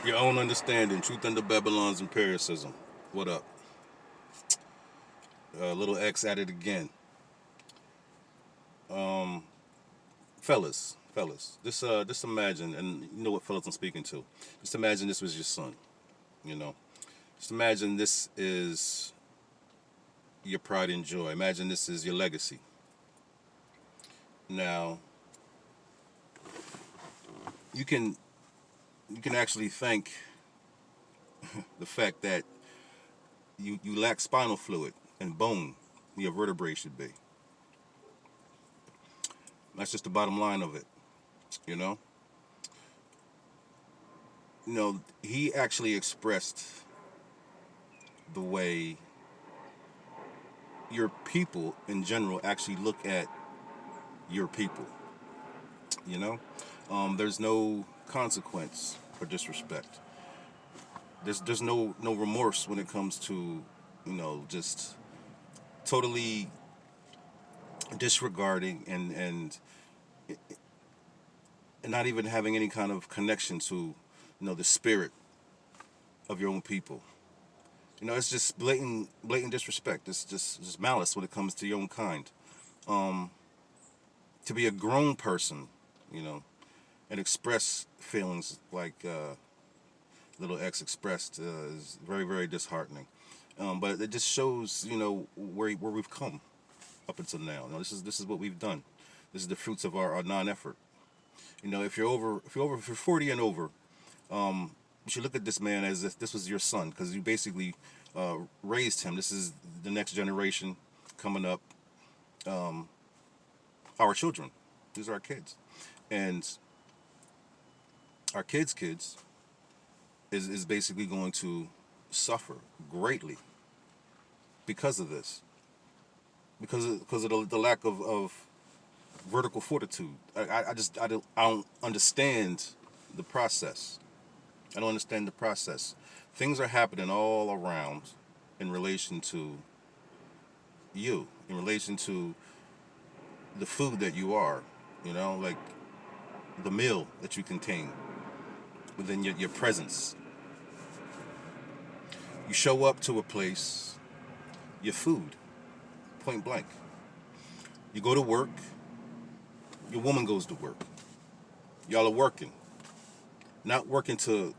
Your own understanding, truth under Babylon's empiricism. What up? Little X at it again. Um, fellas, just imagine, and you know what fellas I'm speaking to. Just imagine this was your son. You know, just imagine this is your pride and joy. Imagine this is your legacy. Now, you can you can actually thank the fact that you lack spinal fluid and bone. Your vertebrae should be. That's just the bottom line of it. You know. He actually expressed the way your people in general actually look at your people. You know, there's no consequence for disrespect. There's no remorse when it comes to just totally disregarding and not even having any kind of connection to the spirit of your own people. It's just blatant disrespect. It's just malice when it comes to your own kind. Um, to be a grown person, you know, and express feelings like little X expressed is very, very disheartening. But it just shows, where we've come up until now. This is what we've done. This is the fruits of our non-effort. If you're 40 and over, you should look at this man as if this was your son, because you basically raised him. This is the next generation coming up. Um, our children. These are our kids, and our kids is basically going to suffer greatly because of this, because of the lack of vertical fortitude. I don't understand the process. I don't understand the process. Things are happening all around in relation to you, in relation to the food that you are, like the meal that you contain within your presence. You show up to a place, your food, point blank. You go to work, your woman goes to work. Y'all are working, not working to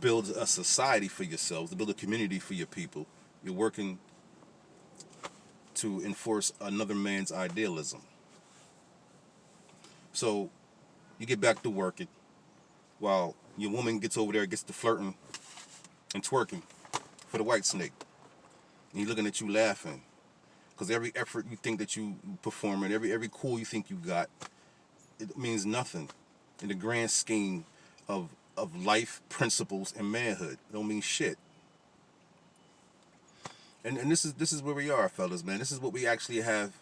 build a society for yourselves, to build a community for your people. You're working to enforce another man's idealism. So you get back to working while your woman gets over there, gets to flirting and twerking for the white snake. And he's looking at you laughing. Because every effort you think that you perform and every cool you think you got, it means nothing in the grand scheme of life, principles, and manhood. It don't mean shit. And this is where we are, fellas, man. This is what we actually have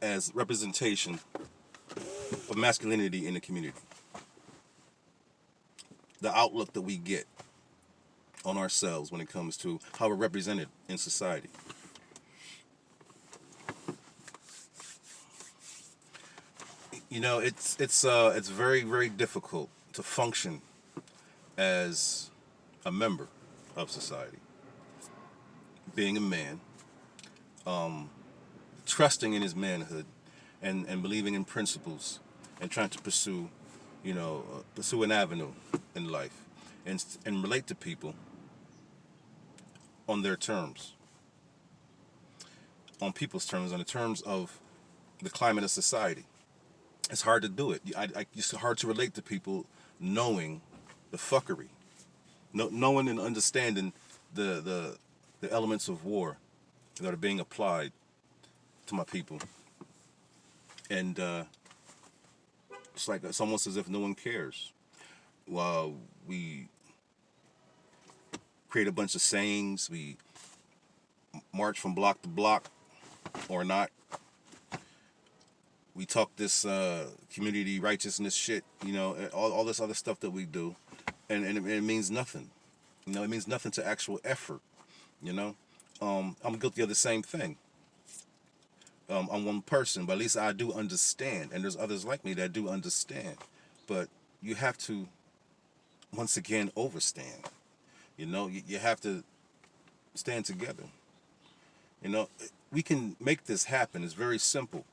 as representation of masculinity in the community. The outlook that we get on ourselves when it comes to how we're represented in society. It's very, very difficult to function as a member of society, being a man, trusting in his manhood, and believing in principles, and trying to pursue an avenue in life, and relate to people on their terms, on people's terms, on the terms of the climate of society. It's hard to do it. It's hard to relate to people knowing the fuckery, knowing and understanding the elements of war that are being applied to my people, and it's almost as if no one cares. While we create a bunch of sayings, we march from block to block, or not. We talk this community righteousness shit, all this other stuff that we do, and it means nothing. It means nothing to actual effort. You know, I'm guilty of the same thing. I'm one person, but at least I do understand, and there's others like me that do understand. But you have to once again overstand. You have to stand together. You know, we can make this happen. It's very simple.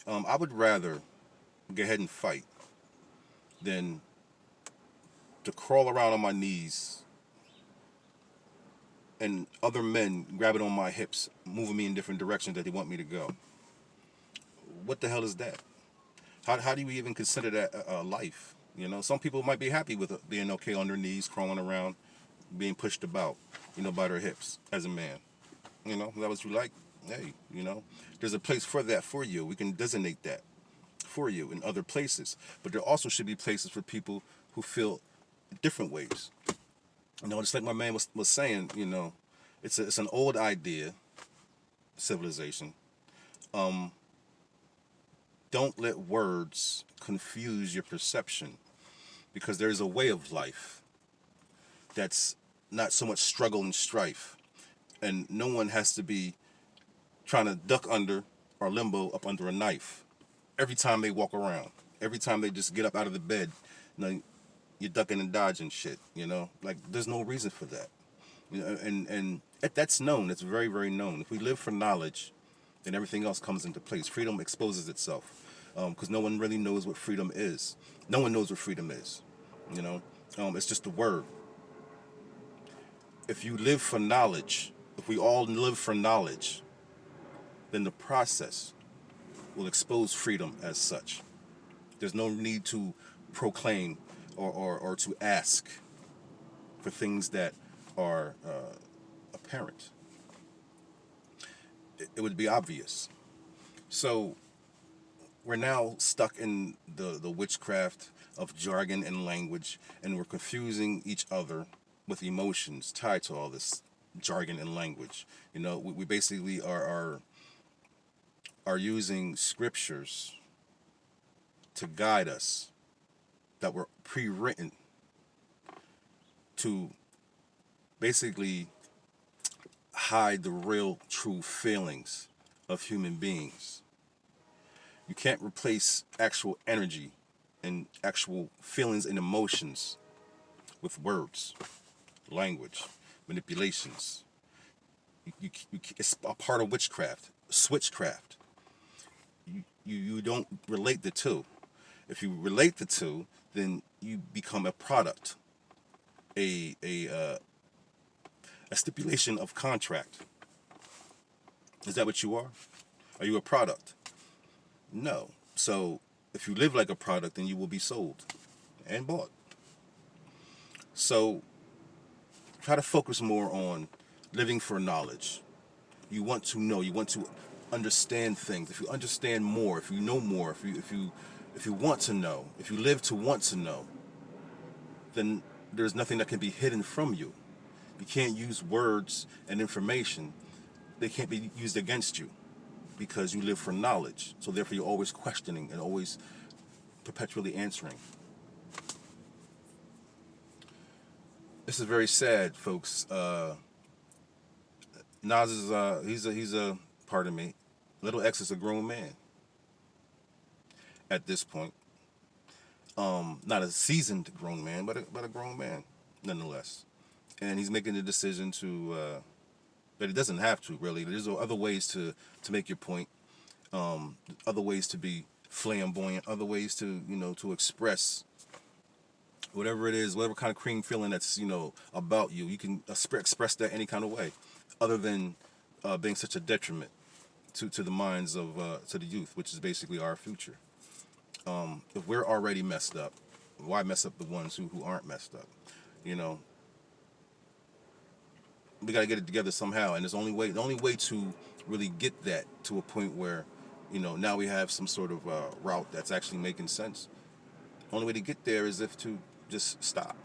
I would rather go ahead and fight than to crawl around on my knees and other men grabbing on my hips, moving me in different directions that they want me to go. What the hell is that? How do you even consider that a life? Some people might be happy with being okay on their knees, crawling around, being pushed about, by their hips as a man. Is that what you like? Hey, there's a place for that for you. We can designate that for you in other places. But there also should be places for people who feel different ways. Just like my man was saying, it's an old idea, civilization. Don't let words confuse your perception, because there's a way of life that's not so much struggle and strife, and no one has to be trying to duck under or limbo up under a knife every time they walk around. Every time they just get up out of the bed, you're ducking and dodging shit. Like there's no reason for that. And that's known. It's very, very known. If we live for knowledge, then everything else comes into place. Freedom exposes itself, because no one really knows what freedom is. No one knows what freedom is. It's just a word. If you live for knowledge, if we all live for knowledge, then the process will expose freedom as such. There's no need to proclaim or to ask for things that are apparent. It would be obvious. So we're now stuck in the witchcraft of jargon and language, and we're confusing each other with emotions tied to all this jargon and language. We basically are using scriptures to guide us that were pre-written to basically hide the real true feelings of human beings. You can't replace actual energy and actual feelings and emotions with words, language, manipulations. It's a part of witchcraft, switchcraft. You don't relate the two. If you relate the two, then you become a product, a stipulation of contract. Is that what you are? Are you a product? No. So if you live like a product, then you will be sold and bought. So try to focus more on living for knowledge. You want to know. You want to understand things. If you understand more, if you know more, if you want to know, if you live to want to know, then there's nothing that can be hidden from you. You can't use words and information. They can't be used against you because you live for knowledge. So therefore you're always questioning and always perpetually answering. This is very sad, folks. Nas is he's a pardon me. Little X is a grown man at this point. Not a seasoned grown man, but a grown man nonetheless. And he's making the decision to but he doesn't have to really. There's other ways to make your point, other ways to be flamboyant, other ways to to express whatever it is, whatever kind of cream feeling that's about you. You can express that any kind of way, other than being such a detriment to the minds of to the youth, which is basically our future. If we're already messed up, why mess up the ones who aren't messed up? We got to get it together somehow, and the only way to really get that to a point where now we have some sort of route that's actually making sense. The only way to get there is if to just stop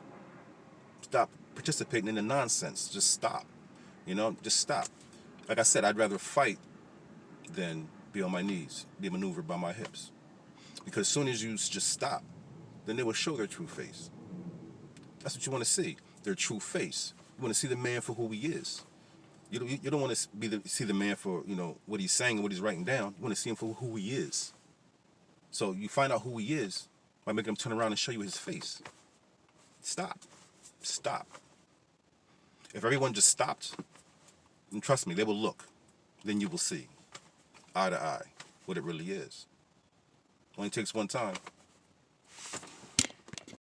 participating in the nonsense. Just stop. Just stop. Like I said, I'd rather fight than be on my knees, be maneuvered by my hips. Because as soon as you just stop, then they will show their true face. That's what you want to see, their true face. You want to see the man for who he is. You don't want to see the man for what he's saying and what he's writing down. You want to see him for who he is. So you find out who he is by making him turn around and show you his face. Stop. Stop. If everyone just stopped, and trust me, they will look. Then you will see, eye to eye, what it really is. Only takes one time.